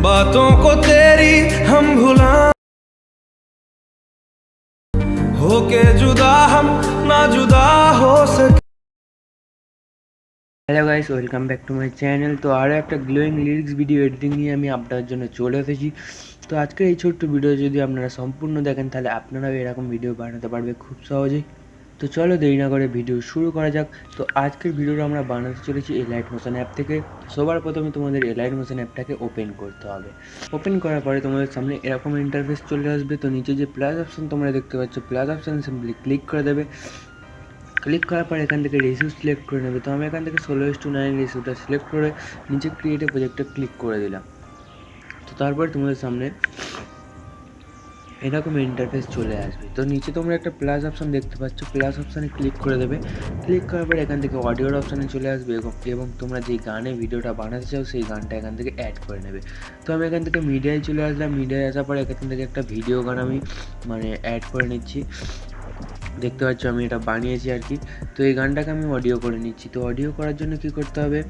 बातों को तेरी हम भुला होके जुदा हम ना जुदा हो सके। Hello guys, welcome back to my channel. তো আরও একটা গ্লোয়িং লিরিক্স ভিডিও এডিটিং নিয়ে আমি আপনার জন্য চলে এসেছি। তো আজকের এই ছোট্ট ভিডিও যদি আপনারা সম্পূর্ণ দেখেন তাহলে আপনারাও এরকম ভিডিও বানাতে পারবে খুব সহজেই। তো চলো দেরি না করে ভিডিও শুরু করা যাক। তো আজকের ভিডিওটা আমরা বানাতে চলেছি এলাইট মোশন অ্যাপ থেকে। সবার প্রথমে তোমাদের এলাইট মোশন অ্যাপটাকে ওপেন করতে হবে। ওপেন করার পরে তোমাদের সামনে এরকম ইন্টারফেস চলে আসবে। তো নিচে যে প্লাস অপশন তোমরা দেখতে পাচ্ছ, প্লাস অপশান সিম্পলি ক্লিক করে দেবে। ক্লিক করার পর এখান থেকে রেশিও সিলেক্ট করে নেবে। তো আমি এখান থেকে 16:9 রেশিওটা সিলেক্ট করে নিচে ক্রিয়েট প্রজেক্টে ক্লিক করে দিলাম। তো তারপর তোমাদের সামনে এরকম ইন্টারফেস চলে আসবে। তো নিচে তোমরা একটা প্লাস অপশান দেখতে পাচ্ছ, প্লাস অপশানে ক্লিক করে দেবে। ক্লিক করার পর এখান থেকে অডিওর অপশানে চলে আসবে এবং তোমরা যেই গানে ভিডিওটা বানাতে চাও সেই গানটা এখান থেকে অ্যাড করে নেবে। তো আমি এখান থেকে মিডিয়ায় চলে আসলাম। মিডিয়ায় আসার পর এখান থেকে একটা ভিডিও গান আমি অ্যাড করে নিচ্ছি। দেখতে পাচ্ছ আমি এটা বানিয়েছি আর কি। তো এই গানটাকে আমি অডিও করে নিচ্ছি। তো অডিও করার জন্য কি করতে হবে,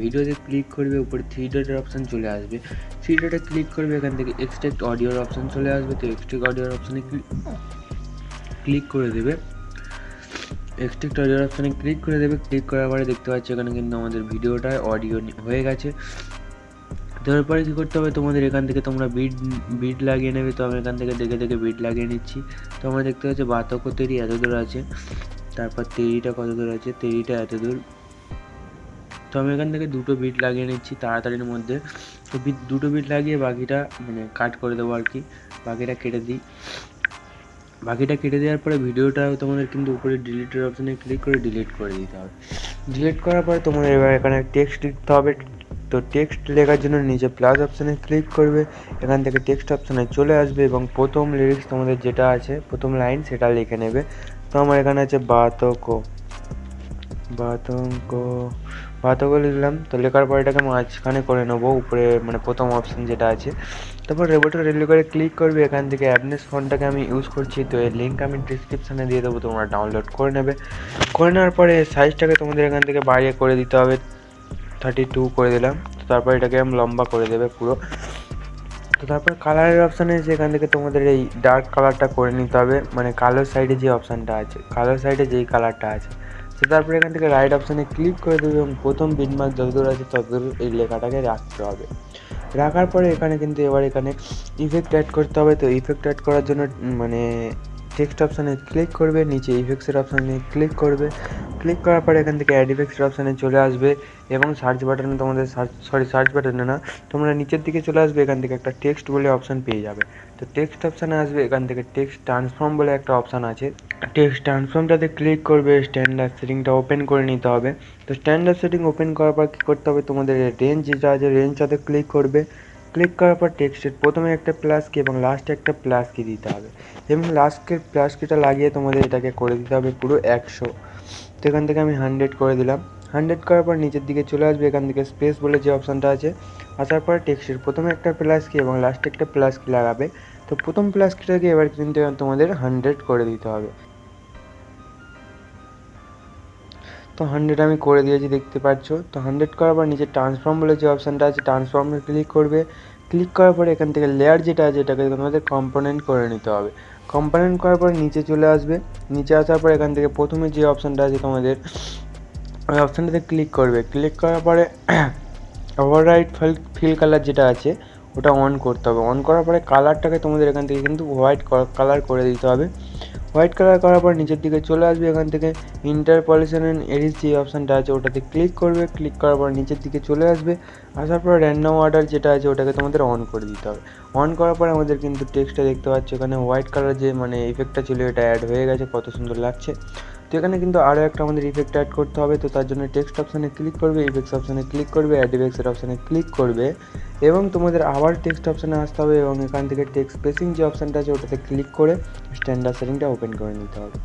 ভিডিওতে ক্লিক করবে, উপরে 3 ডটের অপশান চলে আসবে। 3 ডটে ক্লিক করবে, এখান থেকে এক্সট্রাক্ট অডিওর অপশান চলে আসবে। তো এক্সট্রাক্ট অডিওর অপশানে ক্লিক করে দেবে। এক্সট্রাক্ট অডিওর অপশানে ক্লিক করে দেবে। ক্লিক করার পরে দেখতে পাচ্ছ এখানে কিন্তু আমাদের ভিডিওটা অডিও হয়ে গেছে। তারপরে কী করতে হবে, তোমাদের এখান থেকে তোমরা বিট লাগিয়ে নেবে। তো আমি এখান থেকে দেখে দেখে বিট লাগিয়ে নিচ্ছি। তো আমরা দেখতে পাচ্ছি বাতক তেরি এত দূর আছে, তারপর তেরিটা কত দূর আছে, তেরিটা এত দূর। তো আমি এখান থেকে দুটো বিট লাগিয়ে নিচ্ছি তাড়াতাড়ির মধ্যে। তো দুটো বিট লাগিয়ে বাকিটা কাট করে দেবো আর কি। বাকিটা কেটে দিই। বাকিটা কেটে দেওয়ার পরে ভিডিওটা তোমাদের কিন্তু উপরে ডিলিটের অপশানে ক্লিক করে ডিলিট করে দিতে হবে। ডিলিট করার পরে তোমাদের এবার এখানে টেক্সট লিখতে হবে। তো টেক্সট লেখার জন্য নিচে প্লাস অপশানে ক্লিক করবে। এখান থেকে টেক্সট অপশানে চলে আসবে এবং প্রথম লিরিক্স তোমাদের যেটা আছে, প্রথম লাইন সেটা লিখে নেবে। তো আমার এখানে আছে বাতক লিখলাম। তো লেখার পর এটাকে মাঝখানে করে নেবো, উপরে প্রথম অপশান যেটা আছে। তারপর রেবোটা রেলি করে ক্লিক করবে। এখান থেকে অ্যাপনেস ফন্টটাকে আমি ইউজ করছি। তো এর লিঙ্ক আমি ডিসক্রিপশানে দিয়ে দেবো, তোমরা ডাউনলোড করে নেবে। করে নেওয়ার পরে সাইজটাকে তোমাদের এখান থেকে বাড়িয়ে করে দিতে হবে। 32 করে দিলাম। তো তারপর এটাকে আমি লম্বা করে দেবে পুরো। তো তারপর কালারের অপশানে এসে এখান থেকে তোমাদের এই ডার্ক কালারটা করে নিতে হবে, কালোর সাইডে যে অপশানটা আছে, কালোর সাইডে যেই কালারটা আছে। তো তারপরে এখান থেকে রাইট অপশানে ক্লিক করে দেবে এবং প্রথম বিটমার্ক যতদূর আছে ততদূর এই লেখাটাকে রাখতে হবে। রাখার পরে এখানে কিন্তু এবার এখানে ইফেক্ট অ্যাড করতে হবে। তো ইফেক্ট অ্যাড করার জন্য টেক্সট অপশানে ক্লিক করবে, নিচে ইফেক্টসের অপশানে ক্লিক করবে। ক্লিক করার পরে এখান থেকে অ্যাড ইফেক্টসের অপশানে চলে আসবে এবং সার্চ বাটনে তোমাদের সার্চ বাটনে না, তোমরা নিচের দিকে চলে আসবে। এখান থেকে একটা টেক্সট বলে অপশান পেয়ে যাবে। তো টেক্সট অপশানে আসবে, এখান থেকে টেক্সট ট্রান্সফর্ম বলে একটা অপশান আছে। টেক্সট ট্রান্সফর্মটাতে ক্লিক করবে। স্ট্যান্ডার্ড সেটিংটা ওপেন করে নিতে হবে। তো স্ট্যান্ডার্ড সেটিং ওপেন করার পর কী করতে হবে, তোমাদের রেঞ্জ যেটা আছে রেঞ্জটাতে ক্লিক করবে। ক্লিক করার পর টেক্সটের প্রথমে একটা প্লাস কি এবং লাস্টে একটা প্লাস কি দিতে হবে এবং লাস্টের প্লাস কিটা লাগিয়ে তোমাদের এটাকে করে দিতে হবে পুরো 100। তো এখান থেকে আমি 100 করে দিলাম। 100 করার পর নিচের দিকে চলে আসবে। এখান থেকে স্পেস বলে যে অপশানটা আছে, আসার পর টেক্সটের প্রথমে একটা প্লাস কি এবং লাস্টে একটা প্লাস কি লাগাবে। তো প্রথম প্লাস কিটাকে এবার কিন্তু তোমাদের 100 করে দিতে হবে। তো 100 আমি করে দিয়েছি, দেখতে পাচ্ছ। তো 100 করার পর নিচে ট্রান্সফর্ম বলে যে অপশানটা আছে, ট্রান্সফর্মে ক্লিক করবে। ক্লিক করার পরে এখান থেকে লেয়ার যেটা আছে এটাকে তোমাদের কম্পোনেন্ট করে নিতে হবে। কম্পোনেন্ট করার পর নিচে চলে আসবে। নিচে আসার পর এখান থেকে প্রথমে যে অপশানটা আছে তোমাদের, ওই অপশানটাতে ক্লিক করবে। ক্লিক করার পরে ওভাররাইট ফিল কালার যেটা আছে ওটা অন করতে হবে। অন করার পরে কালারটাকে তোমাদের এখান থেকে কিন্তু হোয়াইট কালার করে দিতে হবে। হোয়াইট কালার করার পর নিচের দিকে চলে আসবে। এখান থেকে ইন্টারপোলেশন অ্যান্ড এডিট যে অপশানটা আছে ওটাতে ক্লিক করবে। ক্লিক করার পর নিচের দিকে চলে আসবে। আসার পর র্যান্ডম অর্ডার যেটা আছে ওটাকে তোমাদের অন করে দিতে হবে। অন করার পরে আমাদের কিন্তু টেক্সটটা দেখতে পাচ্ছ, এখানে হোয়াইট কালার যে ইফেক্টটা ছিল এটা অ্যাড হয়ে গেছে, কত সুন্দর লাগছে। তো এখানে কিন্তু আরও একটা আমাদের ইফেক্ট অ্যাড করতে হবে। তো তার জন্য টেক্সট অপশানে ক্লিক করবে, ইফেক্টস অপশানে ক্লিক করবে, অ্যাড ইফেক্টসের অপশানে ক্লিক করবে এবং তোমাদের আবার টেক্সট অপশানে আসতে হবে এবং এখান থেকে টেক্সট স্পেসিং যে অপশানটা আছে ওটাতে ক্লিক করে স্ট্যান্ডার্ড সেটিংটা ওপেন করে নিতে হবে।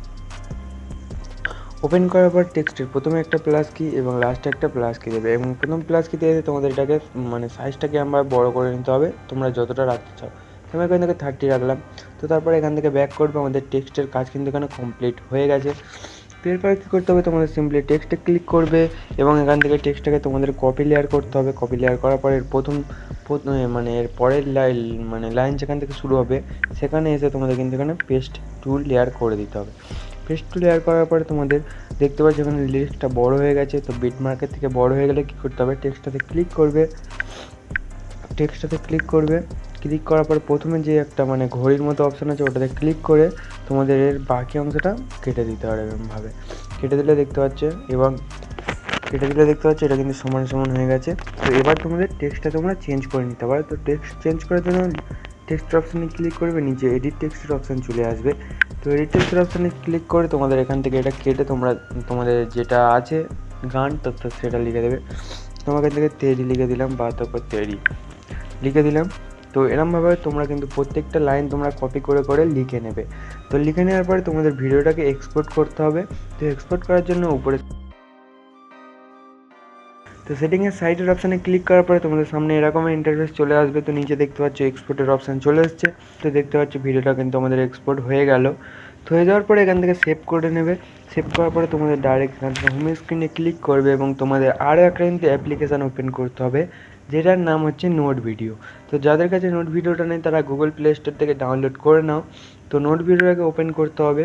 ওপেন করার পর টেক্সটের প্রথমে একটা প্লাস কি এবং লাস্টে একটা প্লাস কি দেবে এবং প্রথম প্লাস কি দিয়ে তোমাদের এটাকে সাইজটাকে আমরা বড় করে নিতে হবে, তোমরা যতটা রাখতে চাও। আমি এখান থেকে 30 রাখলাম। তো তারপরে এখান থেকে ব্যাক করবে। আমাদের টেক্সটের কাজ কিন্তু এখানে কমপ্লিট হয়ে গেছে। তো এরপরে কী করতে হবে, তোমাদের সিম্পলি টেক্সটে ক্লিক করবে এবং এখান থেকে টেক্সটটাকে তোমাদের কপি লেয়ার করতে হবে। কপি লেয়ার করার পরে মানে এর পরের লাইন যেখান থেকে শুরু হবে সেখানে এসে তোমাদের কিন্তু এখানে পেস্ট টুল লেয়ার করে দিতে হবে। পেস্ট টুল লেয়ার করার পরে তোমাদের দেখতে পাচ্ছ এখানে লিরিক্সটা বড় হয়ে গেছে। তো বিট মার্কের থেকে বড় হয়ে গেলে কী করতে হবে, টেক্সটটাতে ক্লিক করবে। ক্লিক করার পর প্রথমে যে একটা মানে ঘড়ির মতো অপশান আছে ওটাতে ক্লিক করে তোমাদের এর বাকি অংশটা কেটে দিতে হবে এরকমভাবে। কেটে দিলে দেখতে পাচ্ছ এটা কিন্তু সমান সমান হয়ে গেছে। তো এবার তোমাদের টেক্সটটা তোমরা চেঞ্জ করে নিতে পারো। তো টেক্সট চেঞ্জ করার জন্য টেক্সট অপশানে ক্লিক করবে, নিচে এডিট টেক্সটের অপশান চলে আসবে। তো এডিট টেক্সটের অপশানে ক্লিক করে তোমাদের এখান থেকে এটা কেটে তোমরা তোমাদের যেটা আছে গান তো সেটা লিখে দেবে। তোমার এখান থেকে তেরি লিখে দিলাম বা তারপর তেরি লিখে দিলাম। তো এরমভাবে তোমরা কিন্তু প্রত্যেকটা লাইন তোমরা কপি করে করে লিখে নেবে। তো লিখে নেওয়ার পরে তোমাদের ভিডিওটাকে এক্সপোর্ট করতে হবে। তো এক্সপোর্ট করার জন্য উপরে তো সেটিংয়ের সাইডের অপশানে ক্লিক করার পরে তোমাদের সামনে এরকম ইন্টারফেস চলে আসবে। তো নিচে দেখতে পাচ্ছ এক্সপোর্টের অপশান চলে এসছে। তো দেখতে পাচ্ছ ভিডিওটা কিন্তু আমাদের এক্সপোর্ট হয়ে গেল। তো হয়ে যাওয়ার পরে এখান থেকে সেভ করে নেবে। সেভ করার পরে তোমাদের ডাইরেক্ট এখান থেকে হোম স্ক্রিনে ক্লিক করবে এবং তোমাদের আরও একটা কিন্তু অ্যাপ্লিকেশান ওপেন করতে হবে যেটার নাম হচ্ছে নোট ভিডিও। তো যাদের কাছে নোট ভিডিওটা নেই তারা গুগল প্লে স্টোর থেকে ডাউনলোড করে নাও। তো নোট ভিডিওটাকে ওপেন করতে হবে,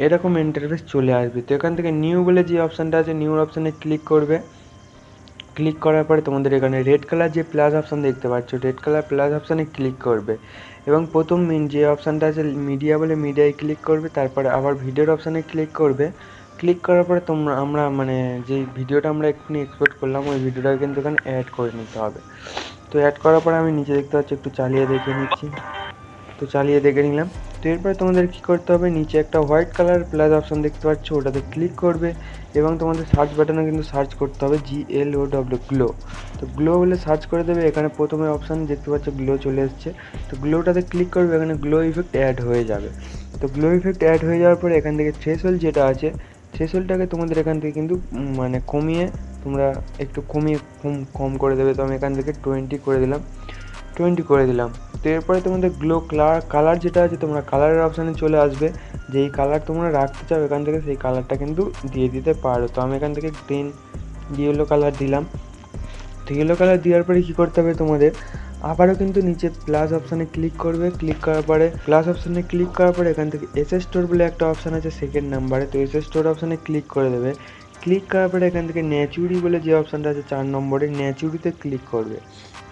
এরকম ইন্টারফেস চলে আসবে। তো এখান থেকে নিউ বলে যে অপশানটা আছে নিউ অপশানে ক্লিক করবে। ক্লিক করার পরে তোমাদের এখানে রেড কালার যে প্লাস অপশান দেখতে পাচ্ছ রেড কালার প্লাস অপশানে ক্লিক করবে এবং প্রথম যে অপশানটা আছে মিডিয়া বলে মিডিয়ায় ক্লিক করবে। তারপরে আবার ভিডিওর অপশানে ক্লিক করবে। ক্লিক করার পরে আমরা মানে যে ভিডিওটা আমরা এক্ষুনি এক্সপোর্ট করলাম ওই ভিডিওটা কিন্তু এখানে অ্যাড করে নিতে হবে। তো অ্যাড করার পরে আমি নিচে দেখতে পাচ্ছি একটু চালিয়ে দেখে নিচ্ছি। তো চালিয়ে দেখে নিলাম। তো এরপরে তোমাদের কী করতে হবে, নিচে একটা হোয়াইট কালার প্লাস অপশান দেখতে পাচ্ছ ওটাতে ক্লিক করবে এবং তোমাদের সার্চ বাটনে কিন্তু সার্চ করতে হবে GLOW গ্লো। তো গ্লো বলে সার্চ করে দেবে। এখানে প্রথমে অপশান দেখতে পাচ্ছ গ্লো চলে এসছে। তো গ্লোটাতে ক্লিক করবে, এখানে গ্লো ইফেক্ট অ্যাড হয়ে যাবে। তো গ্লো ইফেক্ট অ্যাড হয়ে যাওয়ার পরে এখান থেকে থ্রেশহোল্ড যেটা আছে থ্রেশহোল্ডটাকে তোমাদের এখান থেকে কিন্তু মানে কমিয়ে তোমরা একটু কম করে দেবে। তো আমি এখান থেকে 20 করে দিলাম। তো এরপরে তোমাদের গ্লো কালার যেটা আছে তোমরা কালারের অপশানে চলে আসবে। যেই কালার তোমরা রাখতে চাও এখান থেকে সেই কালারটা কিন্তু দিয়ে দিতে পারো। তো আমি এখান থেকে গ্রিন ইয়েলো কালার দিলাম। তো ইয়েলো কালার দেওয়ার পরে কী করতে হবে, তোমাদের আবারও কিন্তু নিচে প্লাস অপশানে ক্লিক করবে। ক্লিক করার পরে এখান থেকে এসএস স্টোর বলে একটা অপশান আছে সেকেন্ড নাম্বারে। তো এসএস স্টোর অপশানে ক্লিক করে দেবে। ক্লিক করার পরে এখান থেকে ন্যাচুরি বলে যে অপশানটা আছে 4 নম্বরে ন্যাচুরিতে ক্লিক করবে।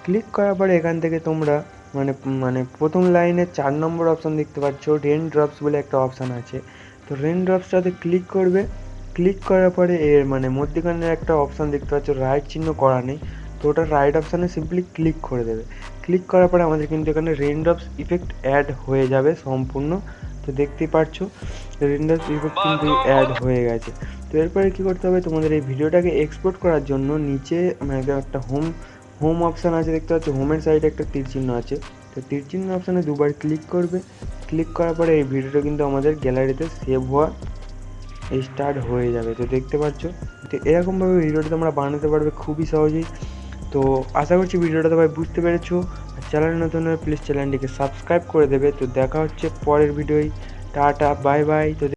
ক্লিক করার পরে এখান থেকে তোমরা মানে প্রথম লাইনে 4 নম্বর অপশান দেখতে পাচ্ছ রেন ড্রপস বলে একটা অপশান আছে। তো রেন ড্রপসটাতে ক্লিক করবে। ক্লিক করার পরে এর মধ্যেখানে একটা অপশান দেখতে পাচ্ছ রাইট চিহ্ন করা নেই। তো ওটা রাইট অপশানে সিম্পলি ক্লিক করে দেবে। ক্লিক করার পরে আমাদের কিন্তু এখানে রেন ড্রপস ইফেক্ট অ্যাড হয়ে যাবে সম্পূর্ণ। তো দেখতেই পাচ্ছ রেন ড্রপস ইফেক্ট কিন্তু অ্যাড হয়ে গেছে। তো এরপরে কী করতে হবে, তোমাদের এই ভিডিওটাকে এক্সপোর্ট করার জন্য নিচে একটা হোম অপশান আছে দেখতে পাচ্ছ। হোমের সাইডে একটা তীর চিহ্ন আছে। তো তীর চিহ্ন অপশানে দুবার ক্লিক করবে। ক্লিক করার পরে এই ভিডিওটা কিন্তু আমাদের গ্যালারিতে সেভ হওয়া স্টার্ট হয়ে যাবে। তো দেখতে পাচ্ছ তো এরকমভাবে ভিডিওটা তোমরা বানাতে পারবে খুবই সহজেই। তো আশা করছি ভিডিওটা তোমরা বুঝতে পেরেছো। আর চ্যানেল নতুন হলে প্লিজ চ্যানেলটিকে সাবস্ক্রাইব করে দেবে। তো দেখা হচ্ছে পরের ভিডিওয়। Tata bye bye. তো